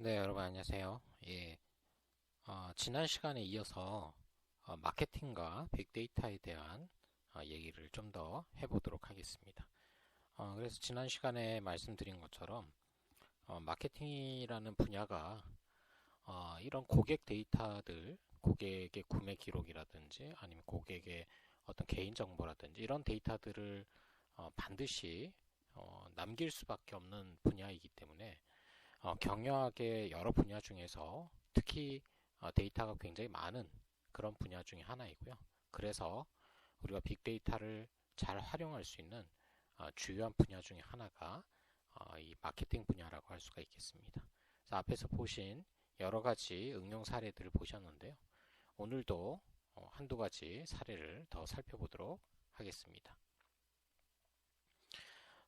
네, 여러분 안녕하세요. 예, 지난 시간에 이어서 마케팅과 빅데이터에 대한 얘기를 좀 더 해보도록 하겠습니다. 그래서 지난 시간에 말씀드린 것처럼 마케팅이라는 분야가 이런 고객 데이터들, 고객의 구매 기록이라든지 아니면 고객의 어떤 개인 정보라든지 이런 데이터들을 반드시 남길 수밖에 없는 분야이기 때문에 경영학의 여러 분야 중에서 특히 데이터가 굉장히 많은 그런 분야 중에 하나이고요. 그래서 우리가 빅데이터를 잘 활용할 수 있는 주요한 분야 중에 하나가 이 마케팅 분야라고 할 수가 있겠습니다. 그래서 앞에서 보신 여러 가지 응용 사례들을 보셨는데요. 오늘도 한두 가지 사례를 더 살펴보도록 하겠습니다.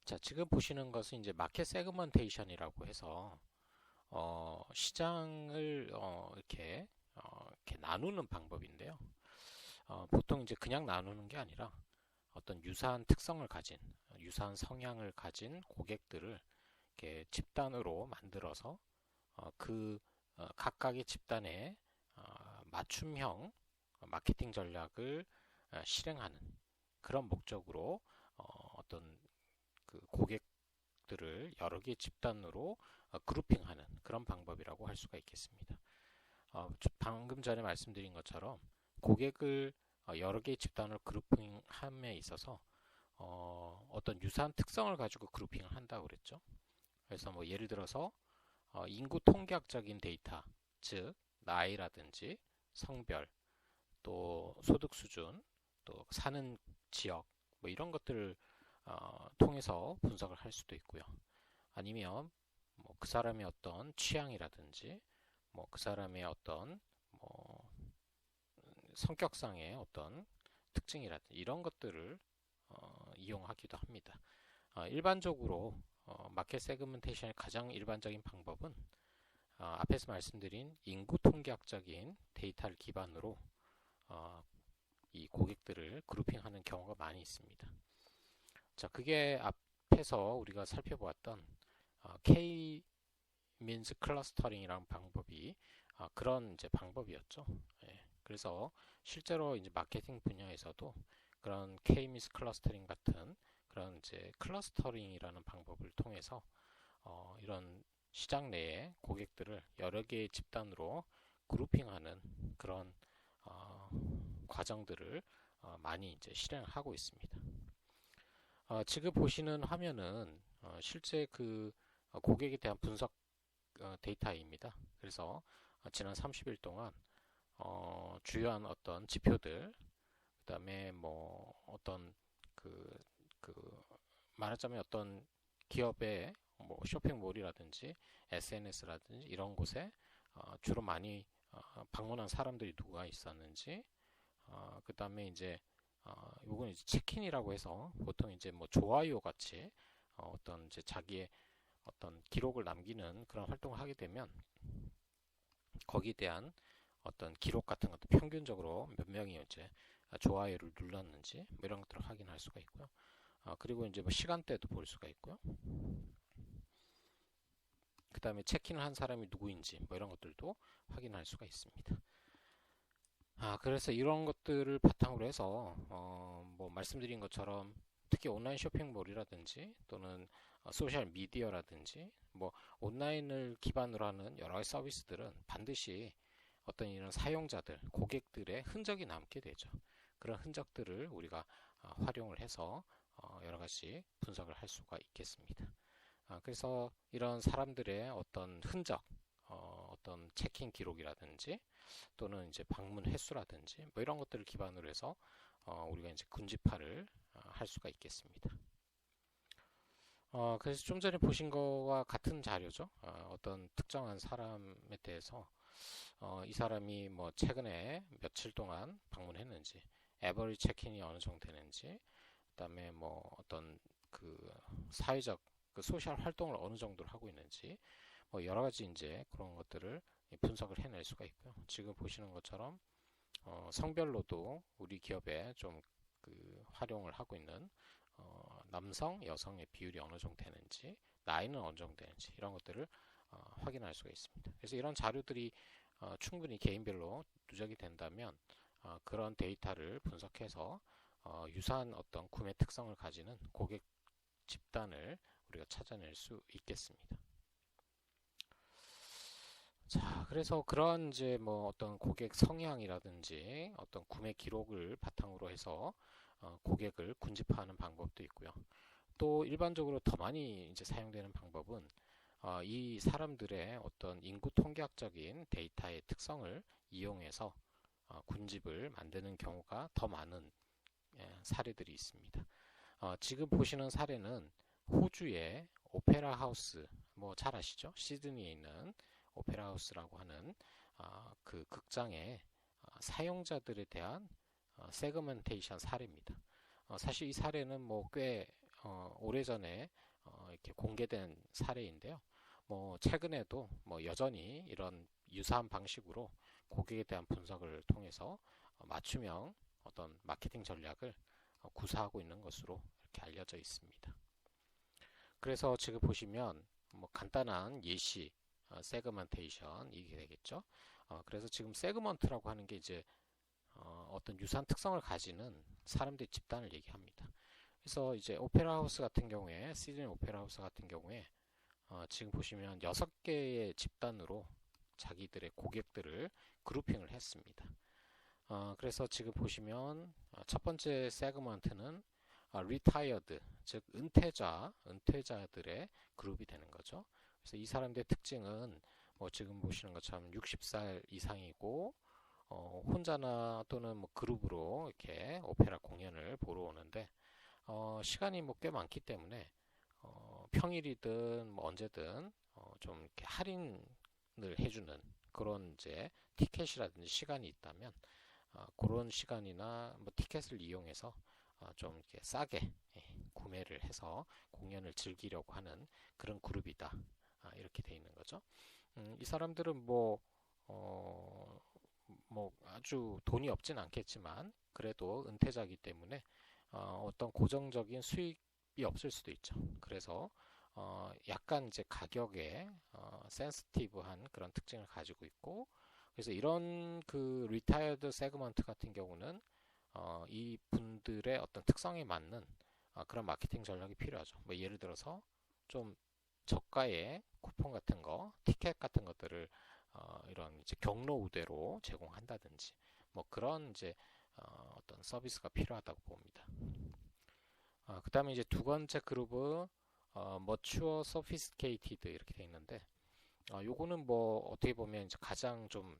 자, 지금 보시는 것은 이제 마켓 세그먼테이션이라고 해서 시장을 이렇게 나누는 방법인데요. 보통 이제 그냥 나누는 게 아니라 어떤 유사한 특성을 가진, 유사한 성향을 가진 고객들을 이렇게 집단으로 만들어서 그 각각의 집단에 맞춤형 마케팅 전략을 실행하는 그런 목적으로 어떤 그 고객들을 여러 개의 집단으로 그룹핑하는 그런 방법이라고 할 수가 있겠습니다. 방금 전에 말씀드린 것처럼 고객을 여러 개의 집단으로 그룹핑함에 있어서 어떤 유사한 특성을 가지고 그룹핑을 한다고 그랬죠. 그래서 뭐 예를 들어서 인구 통계학적인 데이터, 즉 나이라든지 성별, 또 소득 수준, 또 사는 지역, 뭐 이런 것들을 통해서 분석을 할 수도 있고요. 아니면 뭐 그 사람의 어떤 취향이라든지 뭐 그 사람의 어떤 뭐 성격상의 어떤 특징이라든지 이런 것들을 이용하기도 합니다. 일반적으로 마켓 세그멘테이션의 가장 일반적인 방법은 앞에서 말씀드린 인구 통계학적인 데이터를 기반으로 이 고객들을 그룹핑하는 경우가 많이 있습니다. 자, 그게 앞에서 우리가 살펴보았던 K 민스 클러스터링이라는 방법이 그런 이제 방법이었죠. 예, 그래서 실제로 이제 마케팅 분야에서도 그런 K 민스 클러스터링 같은 그런 이제 클러스터링이라는 방법을 통해서 이런 시장 내에 고객들을 여러 개의 집단으로 그룹핑하는 그런 어, 과정들을 많이 이제 실행하고 있습니다. 지금 보시는 화면은 실제 그 고객에 대한 분석 데이터입니다. 그래서 지난 30일 동안 주요한 어떤 지표들, 그다음에 뭐 어떤 그, 그 말하자면 어떤 기업의 뭐 쇼핑몰이라든지 SNS라든지 이런 곳에 주로 많이 방문한 사람들이 누가 있었는지, 그다음에 이제 요건 이제 체킨이라고 해서 보통 이제 뭐 좋아요 같이 어떤 이제 자기의 어떤 기록을 남기는 그런 활동을 하게 되면 거기에 대한 어떤 기록 같은 것도 평균적으로 몇 명이 이제 좋아요를 눌렀는지 뭐 이런 것들을 확인할 수가 있고요. 그리고 이제 뭐 시간대도 볼 수가 있고요. 그 다음에 체킹을 한 사람이 누구인지 뭐 이런 것들도 확인할 수가 있습니다. 그래서 이런 것들을 바탕으로 해서 뭐 말씀드린 것처럼 특히 온라인 쇼핑몰이라든지 또는 소셜 미디어라든지 뭐 온라인을 기반으로 하는 여러 가지 서비스들은 반드시 어떤 이런 사용자들, 고객들의 흔적이 남게 되죠. 그런 흔적들을 우리가 활용을 해서 여러 가지 분석을 할 수가 있겠습니다. 그래서 이런 사람들의 어떤 흔적, 어떤 체킹 기록이라든지 또는 이제 방문 횟수라든지 뭐 이런 것들을 기반으로 해서 우리가 이제 군집화를 할 수가 있겠습니다. 그래서 좀 전에 보신 거와 같은 자료죠. 어떤 특정한 사람에 대해서 이 사람이 뭐 최근에 며칠 동안 방문했는지, 에버리 체킹이 어느 정도 되는지, 그다음에 뭐 어떤 그 사회적 그 소셜 활동을 어느 정도로 하고 있는지, 뭐 여러 가지 이제 그런 것들을 분석을 해낼 수가 있고요. 지금 보시는 것처럼 성별로도 우리 기업에 좀 그 활용을 하고 있는 남성, 여성의 비율이 어느 정도 되는지, 나이는 어느 정도 되는지 이런 것들을 확인할 수가 있습니다. 그래서 이런 자료들이 충분히 개인별로 누적이 된다면 그런 데이터를 분석해서 유사한 어떤 구매 특성을 가지는 고객 집단을 우리가 찾아낼 수 있겠습니다. 자, 그래서 그런 이제 뭐 어떤 고객 성향이라든지 어떤 구매 기록을 바탕으로 해서 고객을 군집화하는 방법도 있고요. 또 일반적으로 더 많이 이제 사용되는 방법은 이 사람들의 어떤 인구 통계학적인 데이터의 특성을 이용해서 군집을 만드는 경우가 더 많은 사례들이 있습니다. 지금 보시는 사례는 호주의 오페라 하우스, 뭐 잘 아시죠? 시드니에 있는 오페라 하우스라고 하는 그 극장의 사용자들에 대한 세그멘테이션 사례입니다. 사실 이 사례는 뭐 꽤 오래전에 이렇게 공개된 사례인데요. 뭐 최근에도 뭐 여전히 이런 유사한 방식으로 고객에 대한 분석을 통해서 맞춤형 어떤 마케팅 전략을 구사하고 있는 것으로 이렇게 알려져 있습니다. 그래서 지금 보시면 뭐 간단한 예시 세그먼테이션 이게 되겠죠. 그래서 지금 세그먼트라고 하는 게 이제 어떤 유사한 특성을 가지는 사람들의 집단을 얘기합니다. 그래서 이제 오페라 하우스 같은 경우에 시드니 오페라 하우스 같은 경우에 지금 보시면 6개의 집단으로 자기들의 고객들을 그룹핑을 했습니다. 그래서 지금 보시면 첫 번째 세그먼트는 retired, 즉 은퇴자들의 그룹이 되는 거죠. 그래서 이 사람들의 특징은 뭐 지금 보시는 것처럼 60살 이상이고 혼자나 또는 뭐 그룹으로 이렇게 오페라 공연을 보러 오는데 시간이 뭐 꽤 많기 때문에 평일이든 뭐 언제든 좀 이렇게 할인을 해주는 그런 이제 티켓이라든지 시간이 있다면 그런 시간이나 뭐 티켓을 이용해서 좀 이렇게 싸게 구매를 해서 공연을 즐기려고 하는 그런 그룹이다. 이렇게 돼 있는 거죠. 이 사람들은 뭐 아주 돈이 없진 않겠지만 그래도 은퇴자이기 때문에 어떤 고정적인 수익이 없을 수도 있죠. 그래서 약간 이제 가격에 센시티브한 그런 특징을 가지고 있고 그래서 이런 그 리타이어드 세그먼트 같은 경우는 이 분들의 어떤 특성에 맞는 그런 마케팅 전략이 필요하죠. 뭐 예를 들어서 좀 저가의 쿠폰 같은 거, 티켓 같은 것들을 이런 이제 경로 우대로 제공한다든지 뭐 그런 이제 어떤 서비스가 필요하다고 봅니다. 그 다음에 이제 두 번째 그룹은 Mature Sophisticated 이렇게 돼 있는데 요거는 뭐 어떻게 보면 이제 가장 좀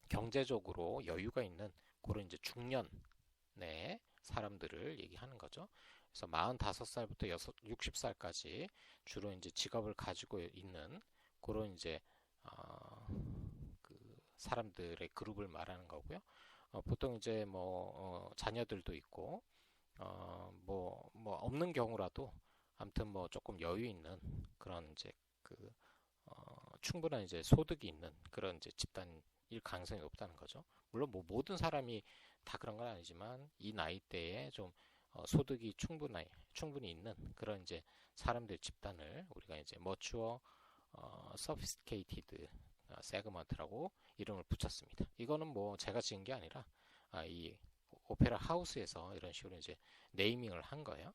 경제적으로 여유가 있는 그런 이제 중년의 사람들을 얘기하는 거죠. 그래서 45살부터 60살까지 주로 이제 직업을 가지고 있는 그런 이제 그 사람들의 그룹을 말하는 거고요. 보통 이제 뭐 자녀들도 있고 뭐 없는 경우라도 아무튼 뭐 조금 여유 있는 그런 이제 그 충분한 이제 소득이 있는 그런 이제 집단일 가능성이 높다는 거죠. 물론 뭐 모든 사람이 다 그런 건 아니지만 이 나이대에 좀 소득이 충분히 있는 그런 이제 사람들 집단을 우리가 이제 mature, sophisticated segment라고 이름을 붙였습니다. 이거는 뭐 제가 지은 게 아니라 이 오페라 하우스에서 이런 식으로 이제 네이밍을 한 거예요.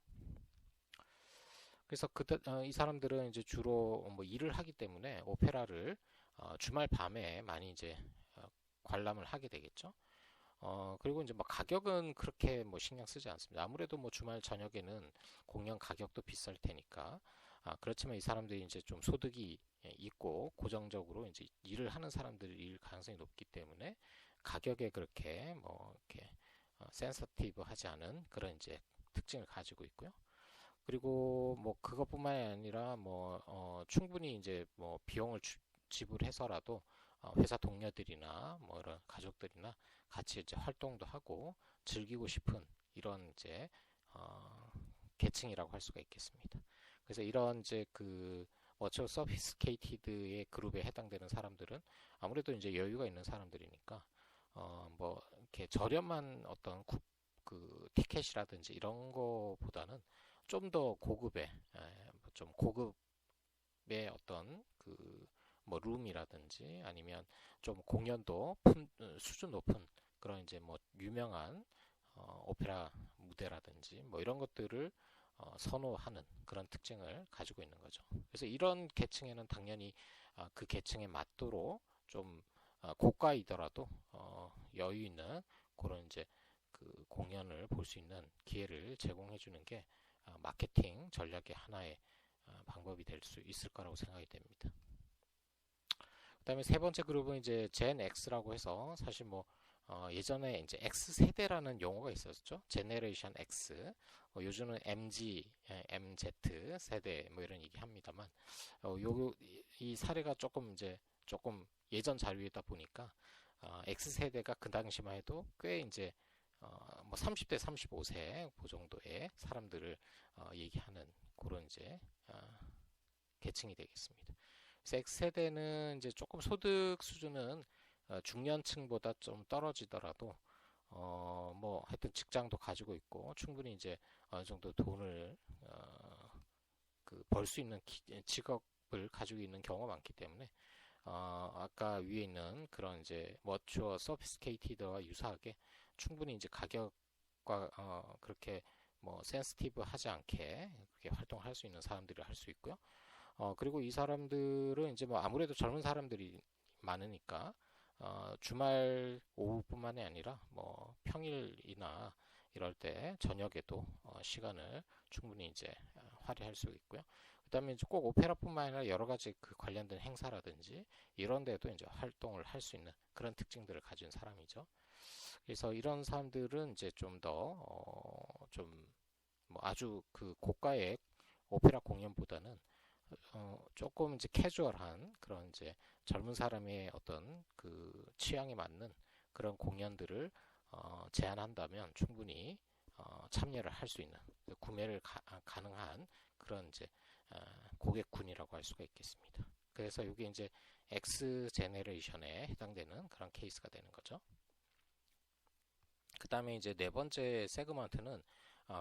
그래서 이 사람들은 이제 주로 뭐 일을 하기 때문에 오페라를 주말 밤에 많이 이제 관람을 하게 되겠죠. 그리고 이제 뭐 가격은 그렇게 뭐 신경 쓰지 않습니다. 아무래도 뭐 주말 저녁에는 공연 가격도 비쌀 테니까. 그렇지만 이 사람들이 이제 좀 소득이 있고 고정적으로 이제 일을 하는 사람들일 가능성이 높기 때문에 가격에 그렇게 뭐 이렇게 센서티브 하지 않은 그런 이제 특징을 가지고 있고요. 그리고 뭐 그것뿐만이 아니라 뭐 충분히 이제 뭐 비용을 지불해서라도 회사 동료들이나 뭐 이런 가족들이나 같이 이제 활동도 하고 즐기고 싶은 이런 이제 계층이라고 할 수가 있겠습니다. 그래서 이런 이제 그 어처 서피스케이티드의 그룹에 해당되는 사람들은 아무래도 이제 여유가 있는 사람들이니까 뭐 이렇게 저렴한 어떤 그 티켓이라든지 이런 거보다는 좀 더 고급의 좀 고급 클럽의 어떤 그 뭐 룸이라든지 아니면 좀 공연도 수준 높은 그런 이제 뭐 유명한 오페라 무대라든지 뭐 이런 것들을 선호하는 그런 특징을 가지고 있는 거죠. 그래서 이런 계층에는 당연히 그 계층에 맞도록 좀 고가이더라도 여유 있는 그런 이제 그 공연을 볼 수 있는 기회를 제공해 주는 게 마케팅 전략의 하나의 방법이 될 수 있을 거라고 생각이 됩니다. 그다음에 세 번째 그룹은 이제 Gen X라고 해서 사실 뭐 예전에 이제 X 세대라는 용어가 있었죠. 제네레이션 X. 요즘은 MG, MZ 세대 뭐 이런 얘기 합니다만 이 사례가 조금 이제 조금 예전 자료이다 보니까 X 세대가 그 당시만 해도 꽤 이제 뭐 30대, 35세 그 정도의 사람들을 얘기하는 그런 이제 계층이 되겠습니다. 그래서 X세대는 이제 조금 소득 수준은 중년층보다 좀 떨어지더라도 뭐 하여튼 직장도 가지고 있고 충분히 이제 어느 정도 돈을 그 벌 수 있는 직업을 가지고 있는 경우가 많기 때문에 아까 위에 있는 그런 이제 머추어 서피스케이티드와 유사하게 충분히 이제 가격과 그렇게 뭐 센시티브 하지 않게 그렇게 활동할 수 있는 사람들이 할 수 있고요. 그리고 이 사람들은 이제 뭐 아무래도 젊은 사람들이 많으니까 주말 오후뿐만이 아니라 뭐 평일이나 이럴 때 저녁에도 시간을 충분히 이제 할애할 수 있고요. 그다음에 이제 꼭 오페라뿐만 아니라 여러 가지 그 관련된 행사라든지 이런 데도 이제 활동을 할 수 있는 그런 특징들을 가진 사람이죠. 그래서 이런 사람들은 이제 좀 더 좀 뭐 아주 그 고가의 오페라 공연보다는 조금 이제 캐주얼한 그런 이제 젊은 사람의 어떤 그 취향에 맞는 그런 공연들을 제안한다면 충분히 참여를 할 수 있는 구매를 가능한 그런 이제 고객군이라고 할 수가 있겠습니다. 그래서 이게 이제 X 제네레이션에 해당되는 그런 케이스가 되는 거죠. 그 다음에 이제 네 번째 세그먼트는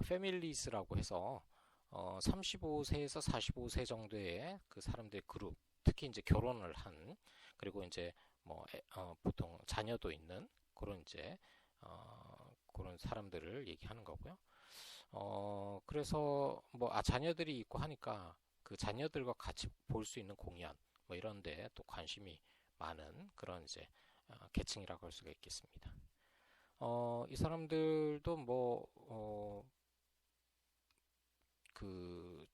패밀리스라고 해서 35세에서 45세 정도의 그 사람들 그룹, 특히 이제 결혼을 한 그리고 이제 뭐 보통 자녀도 있는 그런 이제 그런 사람들을 얘기하는 거고요. 그래서 뭐 자녀들이 있고 하니까 그 자녀들과 같이 볼 수 있는 공연 뭐 이런데 또 관심이 많은 그런 이제 계층이라고 할 수가 있겠습니다. 이 사람들도 그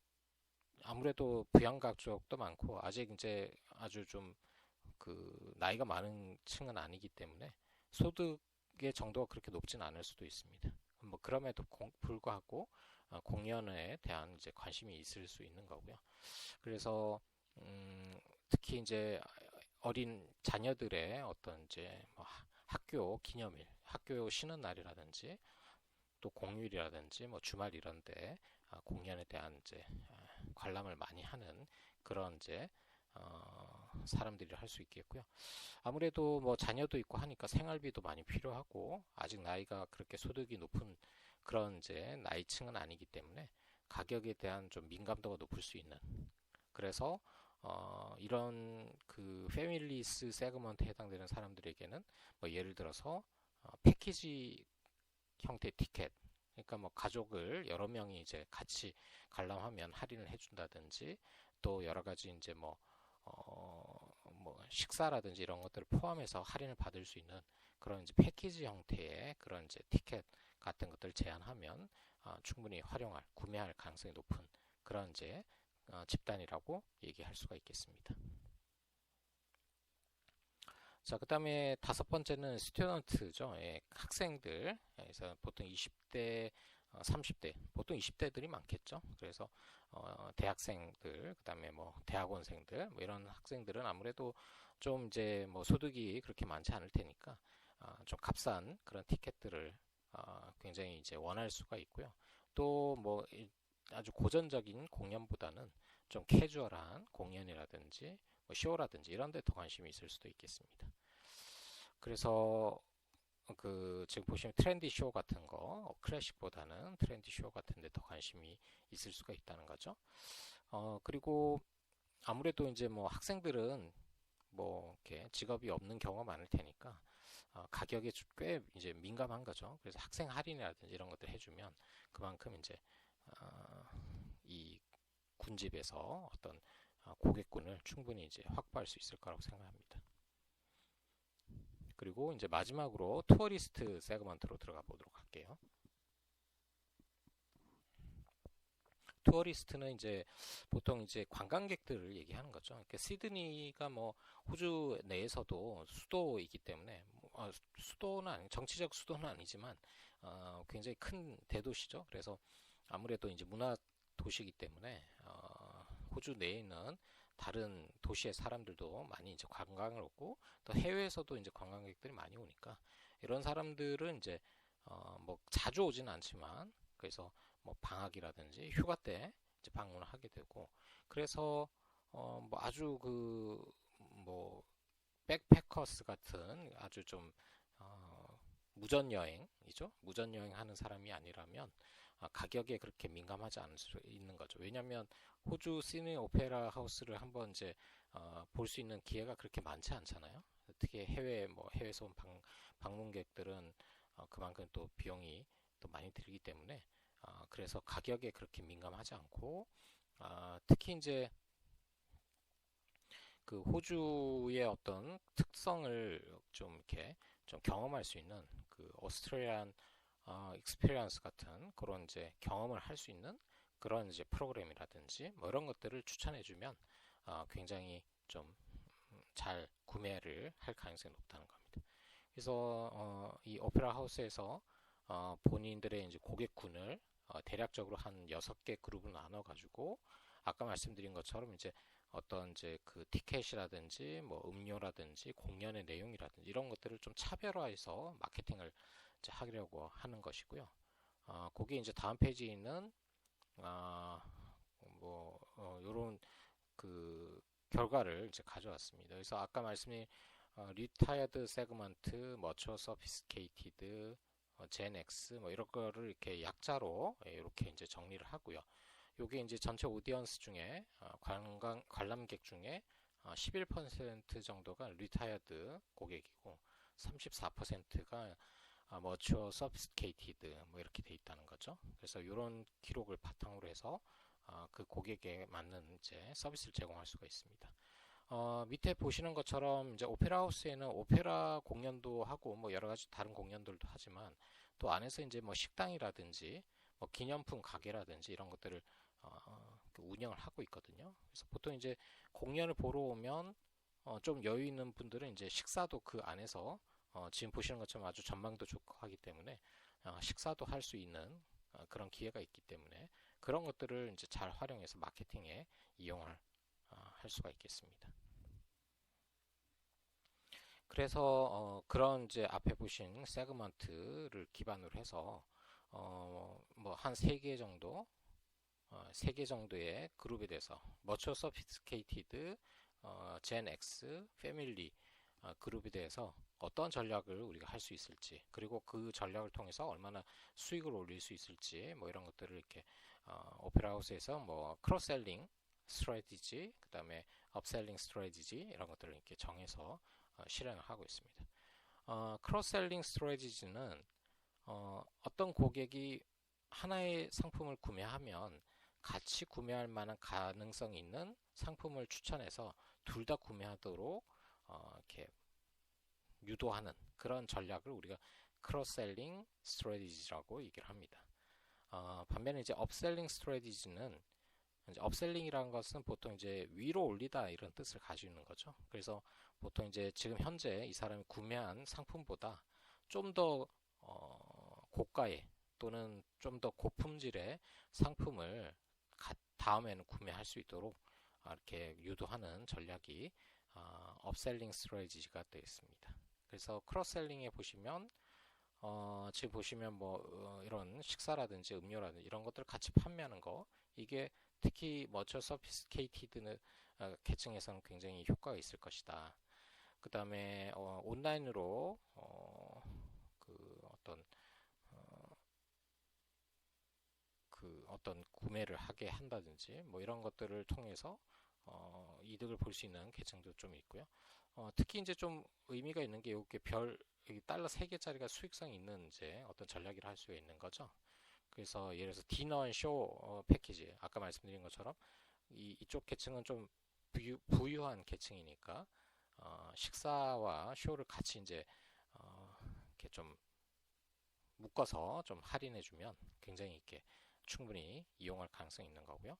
아무래도 부양가족도 많고 아직 이제 아주 좀 그 나이가 많은 층은 아니기 때문에 소득의 정도가 그렇게 높진 않을 수도 있습니다. 뭐 그럼에도 불구하고 공연에 대한 이제 관심이 있을 수 있는 거고요. 그래서 특히 이제 어린 자녀들의 어떤 이제 뭐 학교 기념일, 학교 쉬는 날이라든지 또 공휴일이라든지 뭐 주말 이런데 공연에 대한 이제 관람을 많이 하는 그런 이제 사람들이 할 수 있겠고요. 아무래도 뭐 자녀도 있고 하니까 생활비도 많이 필요하고 아직 나이가 그렇게 소득이 높은 그런 이제 나이층은 아니기 때문에 가격에 대한 좀 민감도가 높을 수 있는 그래서 이런 그 패밀리스 세그먼트에 해당되는 사람들에게는 뭐 예를 들어서 패키지 형태 티켓 그러니까 뭐 가족을 여러 명이 이제 같이 관람하면 할인을 해준다든지 또 여러 가지 이제 뭐 식사라든지 이런 것들을 포함해서 할인을 받을 수 있는 그런 이제 패키지 형태의 그런 이제 티켓 같은 것들을 제한하면 충분히 구매할 가능성이 높은 그런 이제 집단이라고 얘기할 수가 있겠습니다. 자, 그 다음에 다섯 번째는 스튜던트죠. 예, 학생들. 그래서 보통 20대, 30대, 보통 20대들이 많겠죠. 그래서 대학생들, 그 다음에 뭐 대학원생들, 뭐 이런 학생들은 아무래도 좀 이제 뭐 소득이 그렇게 많지 않을 테니까 좀 값싼 그런 티켓들을 굉장히 이제 원할 수가 있고요. 또 뭐 아주 고전적인 공연보다는 좀 캐주얼한 공연이라든지 뭐 쇼라든지 이런 데 더 관심이 있을 수도 있겠습니다. 그래서 그 지금 보시면 트렌디 쇼 같은 거 클래식보다는 트렌디 쇼 같은 데 더 관심이 있을 수가 있다는 거죠. 그리고 아무래도 이제 뭐 학생들은 뭐 이렇게 직업이 없는 경우가 많을 테니까 가격에 꽤 이제 민감한 거죠. 그래서 학생 할인이라든지 이런 것들 해주면 그만큼 이제 어, 이 군집에서 어떤 고객군을 충분히 이제 확보할 수 있을 거라고 생각합니다. 그리고 이제 마지막으로 투어리스트 세그먼트로 들어가 보도록 할게요. 투어리스트는 이제 보통 이제 관광객들을 얘기하는 거죠. 그러니까 시드니가 뭐 호주 내에서도 수도이기 때문에 수도는 정치적 수도는 아니지만 굉장히 큰 대도시죠. 그래서 아무래도 이제 문화 도시이기 때문에 호주 내에 있는 다른 도시의 사람들도 많이 이제 관광을 오고 또 해외에서도 이제 관광객들이 많이 오니까 이런 사람들은 이제 뭐 자주 오지는 않지만 그래서 뭐 방학이라든지 휴가 때 이제 방문을 하게 되고 그래서 뭐 아주 그 뭐 백패커스 같은 아주 좀 무전 여행이죠. 무전 여행 하는 사람이 아니라면 가격에 그렇게 민감하지 않을 수 있는 거죠. 왜냐하면 호주 시드니 오페라 하우스를 한번 이제 볼 수 있는 기회가 그렇게 많지 않잖아요. 특히 해외에서 온 방문객들은 그만큼 또 비용이 또 많이 들기 때문에 그래서 가격에 그렇게 민감하지 않고 특히 이제 그 호주의 어떤 특성을 좀 이렇게 좀 경험할 수 있는 그 오스트레일리안 익스피리언스 같은 그런 이제 경험을 할 수 있는 그런 이제 프로그램이라든지 뭐 이런 것들을 추천해주면 굉장히 좀 잘 구매를 할 가능성이 높다는 겁니다. 그래서 이 오페라 하우스에서 본인들의 이제 고객군을 대략적으로 한 6개 그룹으로 나눠 가지고 아까 말씀드린 것처럼 이제 어떤 이제 그 티켓이라든지 뭐 음료라든지 공연의 내용이라든지 이런 것들을 좀 차별화해서 마케팅을 이제 하려고 하는 것이고요. 거기에 이제 다음 페이지에 있는 요런 그 결과를 이제 가져왔습니다. 그래서 아까 말씀드린 리타이어드 세그먼트, 머처 서피스케이티드, 젠 X 뭐 이런 거를 이렇게 약자로 이렇게 이제 정리를 하고요. 요게 이제 전체 오디언스 중에 관람객 중에 11% 정도가 리타이어드 고객이고 34%가 머추어 서피스케이티드 뭐 이렇게 돼 있다는 거죠. 그래서 이런 기록을 바탕으로 해서 그 고객에 맞는 이제 서비스를 제공할 수가 있습니다. 밑에 보시는 것처럼 이제 오페라 하우스에는 오페라 공연도 하고 뭐 여러 가지 다른 공연들도 하지만 또 안에서 이제 뭐 식당이라든지 뭐 기념품 가게라든지 이런 것들을 운영을 하고 있거든요. 그래서 보통 이제 공연을 보러 오면 좀 여유 있는 분들은 이제 식사도 그 안에서 지금 보시는 것처럼 아주 전망도 좋고 하기 때문에 식사도 할 수 있는 그런 기회가 있기 때문에 그런 것들을 이제 잘 활용해서 마케팅에 이용을 할 수가 있겠습니다. 그래서 그런 이제 앞에 보신 세그먼트를 기반으로 해서 뭐 한 세 개 정도 3개 정도의 그룹에 대해서 머처 서피스케이티드, 젠 X, 패밀리 그룹에 대해서 어떤 전략을 우리가 할 수 있을지 그리고 그 전략을 통해서 얼마나 수익을 올릴 수 있을지 뭐 이런 것들을 이렇게 오페라 하우스에서 뭐 크로스셀링 스트래티지 그 다음에 업셀링 스트래티지 이런 것들을 이렇게 정해서 실행을 하고 있습니다. 크로스셀링 스트래티지는 어떤 고객이 하나의 상품을 구매하면 같이 구매할 만한 가능성이 있는 상품을 추천해서 둘 다 구매하도록 이렇게 유도하는 그런 전략을 우리가 크로스셀링 스트래티지라고 얘기를 합니다. 반면에 이제 업셀링 스트래티지는 이제 업셀링이라는 것은 보통 이제 위로 올리다 이런 뜻을 가지고 있는 거죠. 그래서 보통 이제 지금 현재 이 사람이 구매한 상품보다 좀 더 고가의 또는 좀 더 고품질의 상품을 다음에는 구매할 수 있도록 이렇게 유도하는 전략이 업셀링 스트래티지가 되어 있습니다. 그래서 크로스셀링에 보시면 지금 보시면 뭐 이런 식사라든지 음료라든지 이런 것들을 같이 판매하는 거 이게 특히 머처 서피스케이티드 계층에서는 굉장히 효과가 있을 것이다. 그 다음에 온라인으로 그 어떤 그 어떤 구매를 하게 한다든지 뭐 이런 것들을 통해서 이득을 볼 수 있는 계층도 좀 있고요. 특히 이제 좀 의미가 있는 게 이렇게 달러 3개짜리가 수익성이 있는 이제 어떤 전략이라 할 수가 있는 거죠. 그래서 예를 들어서 디너 앤 쇼 패키지, 아까 말씀드린 것처럼 이쪽 계층은 좀 부유한 계층이니까 식사와 쇼를 같이 이제 이렇게 좀 묶어서 좀 할인해주면 굉장히 이렇게 충분히 이용할 가능성이 있는 거고요.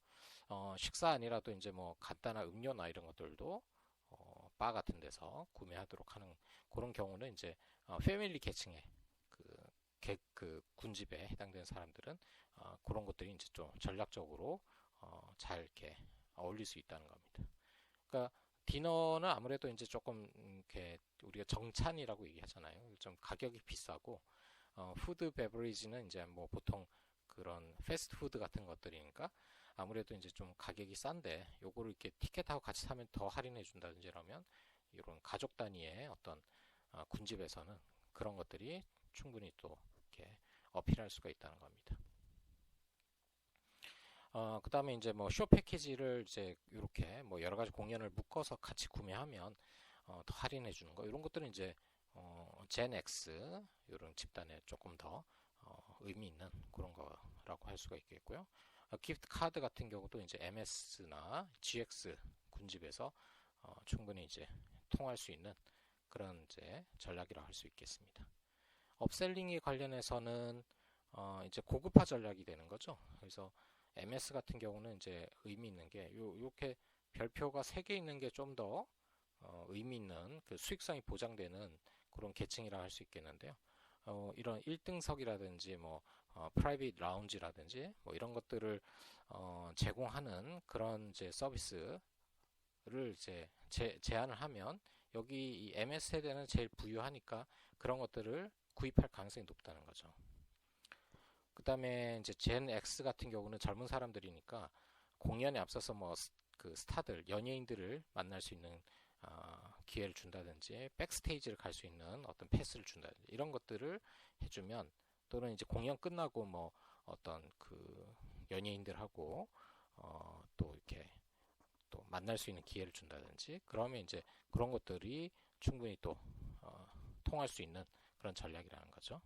식사 아니라도 이제 뭐 간단한 음료나 이런 것들도 바 같은 데서 구매하도록 하는 그런 경우는 이제 패밀리 계층의 그 군집에 해당되는 사람들은 그런 것들이 이제 좀 전략적으로 잘 이렇게 어울릴 수 있다는 겁니다. 그러니까 디너는 아무래도 이제 조금 이렇게 우리가 정찬이라고 얘기하잖아요. 좀 가격이 비싸고 푸드 베버리지는 이제 뭐 보통 그런 패스트푸드 같은 것들이니까 아무래도 이제 좀 가격이 싼데 요거를 이렇게 티켓하고 같이 사면 더 할인해 준다든지 라면 이런 가족 단위의 어떤 군집에서는 그런 것들이 충분히 또 이렇게 어필할 수가 있다는 겁니다. 그 다음에 이제 뭐 쇼 패키지를 이제 이렇게 뭐 여러 가지 공연을 묶어서 같이 구매하면 더 할인해 주는 거 이런 것들은 이제 젠 X 이런 집단에 조금 더 의미 있는 그런 거라고 할 수가 있겠고요. 기프트 카드 같은 경우도 이제 MS나 GX 군집에서 충분히 이제 통할 수 있는 그런 이제 전략이라고 할 수 있겠습니다. 업셀링에 관련해서는 이제 고급화 전략이 되는 거죠. 그래서 MS 같은 경우는 이제 의미 있는 게 요렇게 별표가 3개 있는 게 좀 더 의미 있는 그 수익성이 보장되는 그런 계층이라 할 수 있겠는데요. 이런 1등석이라든지 뭐 프라이빗 라운지라든지 뭐 이런 것들을 제공하는 그런 이제 서비스를 이제 제안을 하면 여기 이 MS 세대는 제일 부유하니까 그런 것들을 구입할 가능성이 높다는 거죠. 그 다음에 이제 젠 X 같은 경우는 젊은 사람들이니까 공연에 앞서서 뭐 그 스타들, 연예인들을 만날 수 있는 기회를 준다든지 백스테이지를 갈 수 있는 어떤 패스를 준다든지 이런 것들을 해주면 또는 이제 공연 끝나고 뭐 어떤 그 연예인들하고 또 이렇게 또 만날 수 있는 기회를 준다든지 그러면 이제 그런 것들이 충분히 또 통할 수 있는 그런 전략이라는 거죠.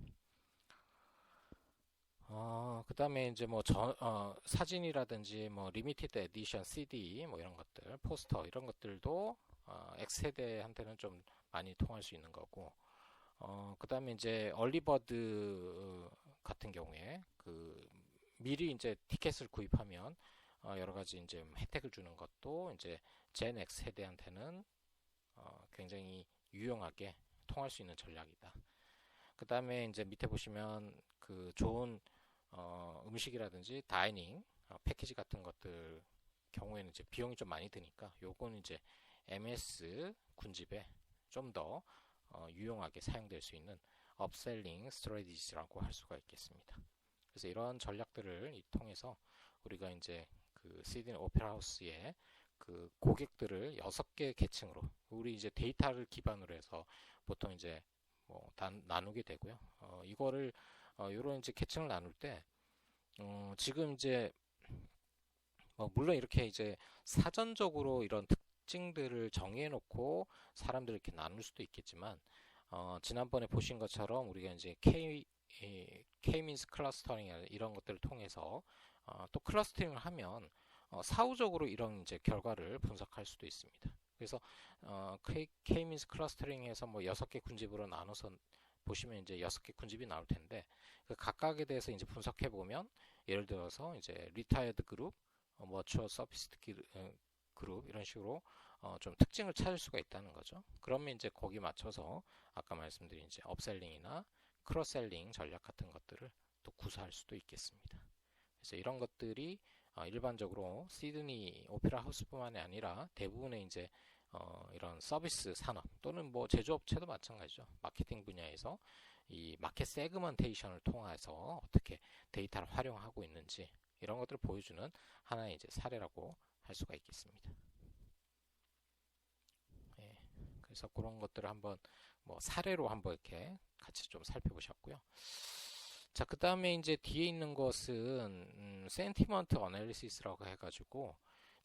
그 다음에 이제 뭐 사진이라든지 뭐 리미티드 에디션 CD 뭐 이런 것들, 포스터 이런 것들도 X세대한테는 좀 많이 통할 수 있는 거고, 그 다음에 이제 얼리버드 같은 경우에 그 미리 이제 티켓을 구입하면 여러 가지 이제 혜택을 주는 것도 이제 젠 X 세대한테는 굉장히 유용하게 통할 수 있는 전략이다. 그 다음에 이제 밑에 보시면 그 좋은 음식이라든지 다이닝 패키지 같은 것들 경우에는 이제 비용이 좀 많이 드니까 요거는 이제 MS 군집에 좀 더 유용하게 사용될 수 있는 업셀링 스트래티지라고 할 수가 있겠습니다. 그래서 이런 전략들을 통해서 우리가 이제 그 시드니 오페라 하우스의 그 고객들을 6개 계층으로 우리 이제 데이터를 기반으로 해서 보통 이제 뭐 나누게 되고요. 이거를 이런 이제 계층을 나눌 때 지금 이제 물론 이렇게 이제 사전적으로 이런 특징들을 정해놓고 사람들을 이렇게 나눌 수도 있겠지만 지난번에 보신 것처럼 우리가 이제 K-means 클러스터링 이런 것들을 통해서 또 클러스터링을 하면 사후적으로 이런 이제 결과를 분석할 수도 있습니다. 그래서 K-means 클러스터링에서 뭐 6개 군집으로 나눠서 보시면 이제 6개 군집이 나올 텐데 그 각각에 대해서 이제 분석해 보면 예를 들어서 이제 리타이어드 그룹, 머추어 서피스트 그룹 이런 식으로 좀 특징을 찾을 수가 있다는 거죠. 그러면 이제 거기 맞춰서 아까 말씀드린 이제 업셀링이나 크로셀링 전략 같은 것들을 또 구사할 수도 있겠습니다. 그래서 이런 것들이 일반적으로 시드니 오페라 하우스뿐만이 아니라 대부분의 이제 이런 서비스 산업 또는 뭐 제조업체도 마찬가지죠. 마케팅 분야에서 이 마켓 세그먼테이션을 통해서 어떻게 데이터를 활용하고 있는지 이런 것들을 보여주는 하나의 이제 사례라고 할 수가 있겠습니다. 예, 그래서 그런 것들을 한번 뭐 사례로 한번 이렇게 같이 좀 살펴보셨고요. 자, 그 다음에 이제 뒤에 있는 것은 센티먼트 어널리시스라고 해가지고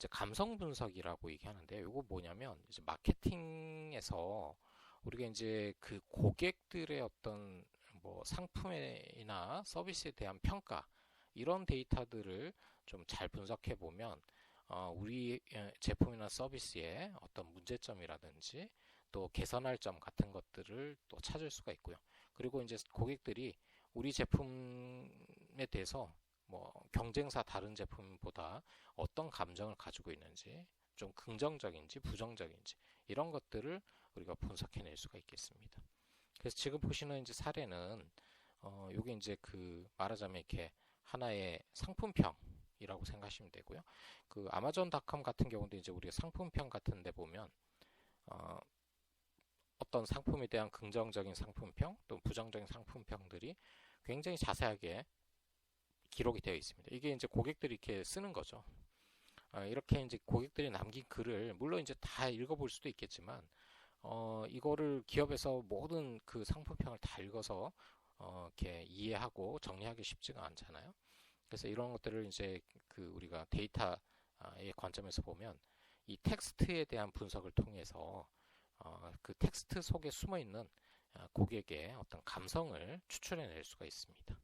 이제 감성 분석이라고 얘기하는데, 이거 뭐냐면 이제 마케팅에서 우리가 이제 그 고객들의 어떤 뭐 상품이나 서비스에 대한 평가, 이런 데이터들을 좀 잘 분석해 보면 우리 제품이나 서비스의 어떤 문제점이라든지 또 개선할 점 같은 것들을 또 찾을 수가 있고요. 그리고 이제 고객들이 우리 제품에 대해서 뭐 경쟁사 다른 제품보다 어떤 감정을 가지고 있는지, 좀 긍정적인지 부정적인지, 이런 것들을 우리가 분석해낼 수가 있겠습니다. 그래서 지금 보시는 이제 사례는 요게 이제 그 말하자면 이렇게 하나의 상품평이라고 생각하시면 되고요. 그 아마존닷컴 같은 경우도 이제 우리가 상품평 같은 데 보면 어떤 상품에 대한 긍정적인 상품평 또 부정적인 상품평들이 굉장히 자세하게 기록이 되어 있습니다. 이게 이제 고객들이 이렇게 쓰는 거죠. 이렇게 이제 고객들이 남긴 글을 물론 이제 다 읽어볼 수도 있겠지만 이거를 기업에서 모든 그 상품평을 다 읽어서 이렇게 이해하고 정리하기 쉽지가 않잖아요. 그래서 이런 것들을 이제 그 우리가 데이터의 관점에서 보면 이 텍스트에 대한 분석을 통해서 그 텍스트 속에 숨어 있는 고객의 어떤 감성을 추출해낼 수가 있습니다.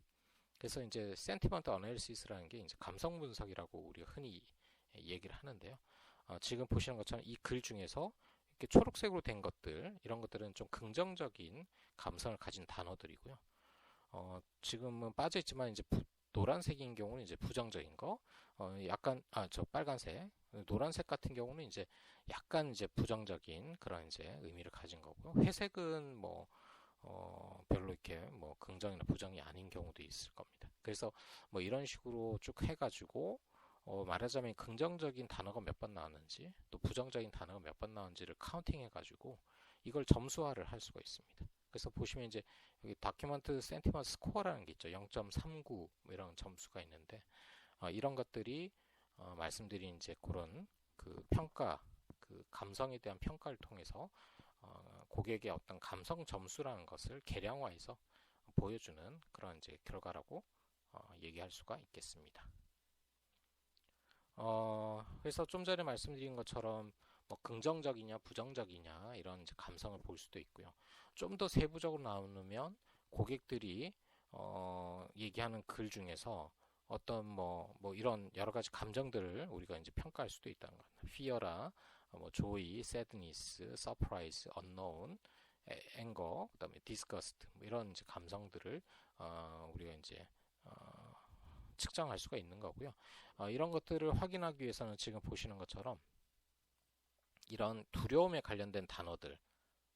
그래서 이제 센티먼트 어널리시스라는 게 이제 감성 분석이라고 우리가 흔히 얘기를 하는데요. 지금 보시는 것처럼 이 글 중에서 이렇게 초록색으로 된 것들, 이런 것들은 좀 긍정적인 감성을 가진 단어들이고요. 지금은 빠져 있지만 이제 노란색인 경우는 이제 부정적인 거, 약간 저 빨간색, 노란색 같은 경우는 이제 약간 이제 부정적인 그런 이제 의미를 가진 거고요. 회색은 뭐 별로 이렇게 뭐 긍정이나 부정이 아닌 경우도 있을 겁니다. 그래서 뭐 이런 식으로 쭉 해가지고 말하자면 긍정적인 단어가 몇 번 나왔는지 또 부정적인 단어가 몇 번 나왔는지를 카운팅 해가지고 이걸 점수화를 할 수가 있습니다. 그래서 보시면 이제 여기 다큐먼트 센티먼트 스코어라는 게 있죠. 0.39 뭐 이런 점수가 있는데 이런 것들이 말씀드린 이제 그런 그 평가, 그 감성에 대한 평가를 통해서 고객의 어떤 감성 점수라는 것을 계량화해서 보여주는 그런 이제 결과라고 얘기할 수가 있겠습니다. 그래서 좀 전에 말씀드린 것처럼 뭐 긍정적이냐 부정적이냐 이런 이제 감성을 볼 수도 있고요. 좀 더 세부적으로 나누면 고객들이 얘기하는 글 중에서 어떤 뭐 이런 여러 가지 감정들을 우리가 이제 평가할 수도 있다는 겁니다. fear라 뭐 joy, sadness, surprise, unknown, anger, 그다음에 disgust 뭐 이런 이제 감성들을 우리가 이제 측정할 수가 있는 거고요. 이런 것들을 확인하기 위해서는 지금 보시는 것처럼 이런 두려움에 관련된 단어들,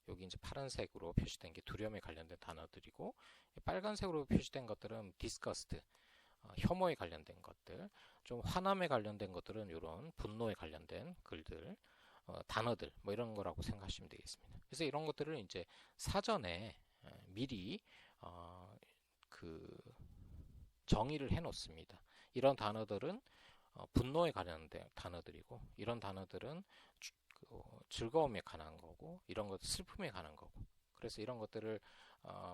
여기 이제 파란색으로 표시된 게 두려움에 관련된 단어들이고 빨간색으로 표시된 것들은 disgust, 혐오에 관련된 것들, 좀 화남에 관련된 것들은 이런 분노에 관련된 글들, 단어들 뭐 이런 거라고 생각하시면 되겠습니다. 그래서 이런 것들을 이제 사전에 미리 그 정의를 해 놓습니다. 이런 단어들은 분노에 관련된 단어들이고 이런 단어들은 즐거움에 관한 거고 이런 것은 슬픔에 관한 거고 그래서 이런 것들을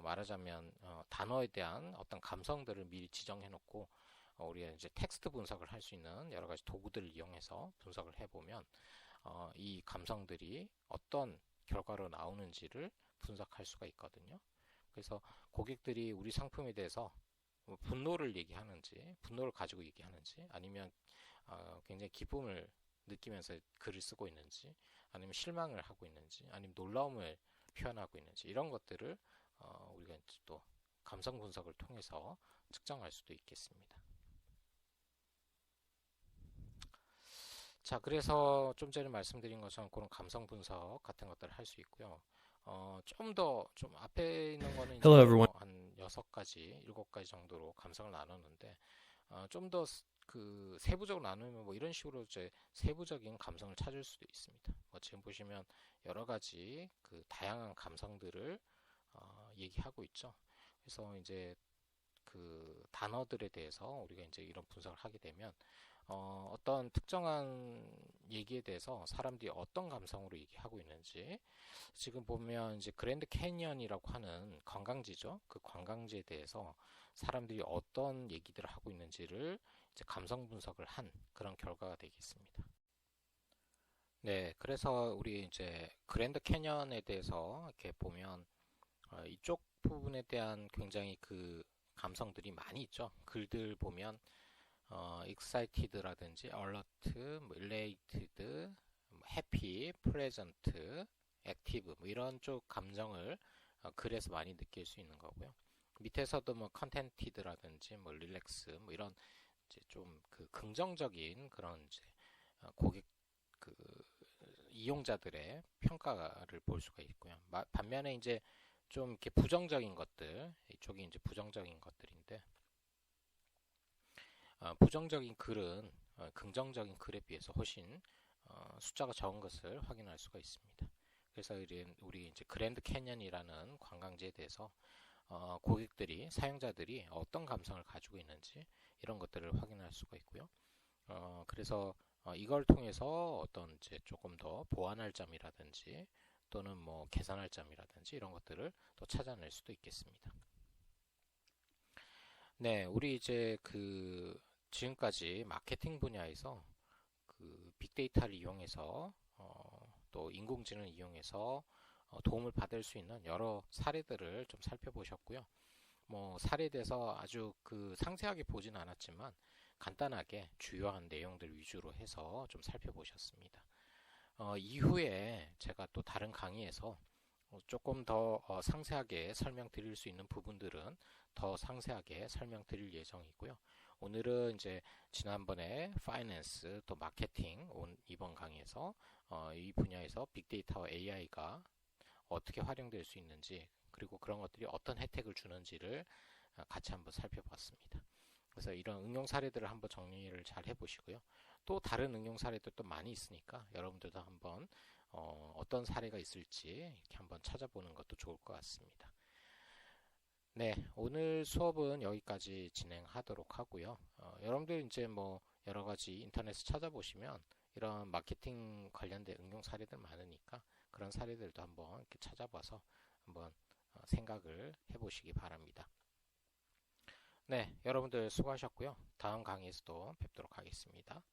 말하자면 단어에 대한 어떤 감성들을 미리 지정해 놓고 우리가 이제 텍스트 분석을 할 수 있는 여러 가지 도구들을 이용해서 분석을 해보면 이 감성들이 어떤 결과로 나오는지를 분석할 수가 있거든요. 그래서 고객들이 우리 상품에 대해서 분노를 얘기하는지, 분노를 가지고 얘기하는지, 아니면 굉장히 기쁨을 느끼면서 글을 쓰고 있는지, 아니면 실망을 하고 있는지, 아니면 놀라움을 표현하고 있는지 이런 것들을 우리가 이제 또 감성 분석을 통해서 측정할 수도 있겠습니다. 자, 그래서 좀 전에 말씀드린 것처럼 그런 감성 분석 같은 것들을 할 수 있고요. 좀 더 좀 앞에 있는 거는 이제 Hello, everyone. 한 6가지, 7가지 정도로 감성을 나눴는데 좀 더 그 세부적으로 나누면 뭐 이런 식으로 이제 세부적인 감성을 찾을 수도 있습니다. 뭐 지금 보시면 여러 가지 그 다양한 감성들을 얘기하고 있죠. 그래서 이제 그 단어들에 대해서 우리가 이제 이런 분석을 하게 되면 어떤 특정한 얘기에 대해서 사람들이 어떤 감성으로 얘기하고 있는지 지금 보면 이제 그랜드 캐니언이라고 하는 관광지죠. 그 관광지에 대해서 사람들이 어떤 얘기들을 하고 있는지를 이제 감성 분석을 한 그런 결과가 되겠습니다. 네, 그래서 우리 이제 그랜드 캐년에 대해서 이렇게 보면 이쪽 부분에 대한 굉장히 그 감성들이 많이 있죠. 글들 보면 excited라든지 alert, 뭐 elated, 뭐 happy, present, active 뭐 이런 쪽 감정을 글에서 많이 느낄 수 있는 거고요. 밑에서도 뭐 contented라든지 뭐 relax 뭐 이런 이제 좀 그 긍정적인 그런 이제 고객 그 이용자들의 평가를 볼 수가 있고요. 반면에 이제 좀 이렇게 부정적인 것들, 이쪽이 이제 부정적인 것들인데, 부정적인 글은 긍정적인 글에 비해서 훨씬 숫자가 적은 것을 확인할 수가 있습니다. 그래서 우리 이제 그랜드 캐년이라는 관광지에 대해서 고객들이, 사용자들이 어떤 감성을 가지고 있는지 이런 것들을 확인할 수가 있고요. 그래서 이걸 통해서 어떤 이제 조금 더 보완할 점이라든지 또는 뭐 개선할 점이라든지 이런 것들을 또 찾아낼 수도 있겠습니다. 네, 우리 이제 그 지금까지 마케팅 분야에서 그 빅데이터를 이용해서 또 인공지능을 이용해서 도움을 받을 수 있는 여러 사례들을 좀 살펴보셨고요. 뭐 사례에 대해서 아주 그 상세하게 보진 않았지만 간단하게 주요한 내용들 위주로 해서 좀 살펴보셨습니다. 이후에 제가 또 다른 강의에서 조금 더 상세하게 설명드릴 수 있는 부분들은 더 상세하게 설명드릴 예정이고요. 오늘은 이제 지난번에 파이낸스 또 마케팅 이번 강의에서 이 분야에서 빅데이터와 AI가 어떻게 활용될 수 있는지 그리고 그런 것들이 어떤 혜택을 주는지를 같이 한번 살펴봤습니다. 그래서 이런 응용 사례들을 한번 정리를 잘 해보시고요. 또 다른 응용 사례들도 많이 있으니까 여러분들도 한번 어떤 사례가 있을지 이렇게 한번 찾아보는 것도 좋을 것 같습니다. 네, 오늘 수업은 여기까지 진행하도록 하고요. 여러분들 이제 뭐 여러 가지 인터넷에 찾아보시면 이런 마케팅 관련된 응용 사례들 많으니까 그런 사례들도 한번 이렇게 찾아봐서 한번 생각을 해보시기 바랍니다. 네, 여러분들 수고하셨고요. 다음 강의에서도 뵙도록 하겠습니다.